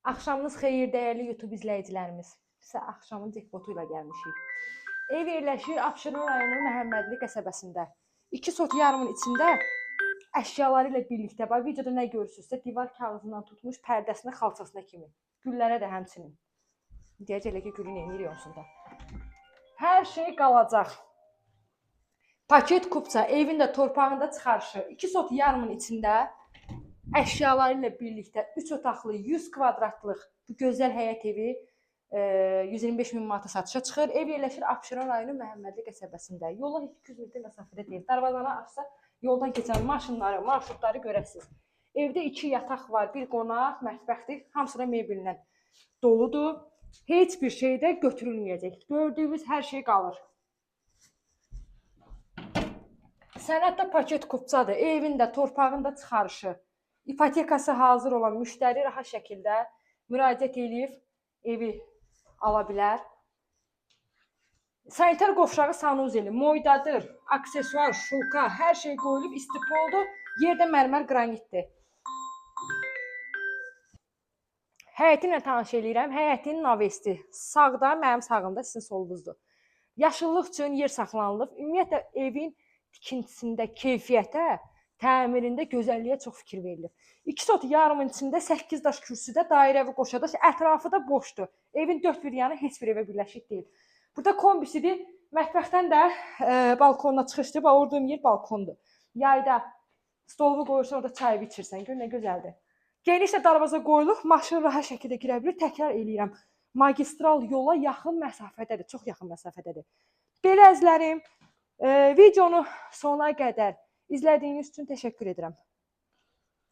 Axşamınız xeyir, dəyərli YouTube izləyicilərimiz. Sizə axşamın jackpotu ilə gəlmişik. Ev yerləşir Abşeron rayonu Məhəmmədli qəsəbəsində. 2 sot yarımın içində əşyaları ilə birlikdə. Bax, videoda nə görürsünüzsə, divar kağızından tutmuş pərdəsinə, xalçasına kimi. Güllərə də həmçinin. Deyəcək elə ki, gülün eyni onsunda. Hər şey qalacaq. Paket kupça, evin də torpağında çıxarışı. 2 sot yarımın içində əşyaları ilə birlikdə 3 otaqlı 100 kvadratlıq bu gözəl həyət evi 125 min manata satışa çıxır. Ev yerləşir Abşeron rayonu Məhəmmədli qəsəbəsində. Yola 200 metr məsafədə deyil. Darvazanı açsa yoldan keçən maşınları, marşrutları görəsiniz. Evdə 2 yataq var, bir qonaq, mətbəxdir. Hamısı da mebellə doludur. Heç bir şey də götürülməyəcək. Gördüyünüz hər şey qalır. Sənəddə paket kupçadır. Evin də torpağında çıxarışı. İpotekası hazır olan müştəri rahat şəkildə müraciət edib evi ala bilər. Sanitar qovşağı sanuzeli, moydadır, aksesuar, şulka, hər şey qoyulub, istipoldur. Yerdə mərmər qranitdir. Həyəti ilə tanış eləyirəm. Həyətin navesti. Sağda, mənim sağımda, sizin solunuzdur. Yaşıllıq üçün yer saxlanılıb. Ümumiyyətlə, evin tikintisində, keyfiyyətə, təmirində, gözəlliyə çox fikir verilir. 2 sot yarımın içində 8 daş kürsüdə dairəvi qoşadaş, ətrafı da boşdur. Evin 4 bir yanı heç bir evə birləşik deyil. Burada kombisidir. Mətbəxdən də balkonuna çıxışdır. Orduyum yer balkondur. Yayda stolumu qoyursan, orada çay içirsən. Gör nə gözəldir. Geniş də darvaza qoyulub, maşın rahat şəkildə girə bilir. Təkrar eləyirəm. Magistral yola yaxın məsafədədir. Çox yaxın məsafədədir. Belə əzlərim. Videonu sonuna qədər izlədiyiniz üçün təşəkkür edirəm.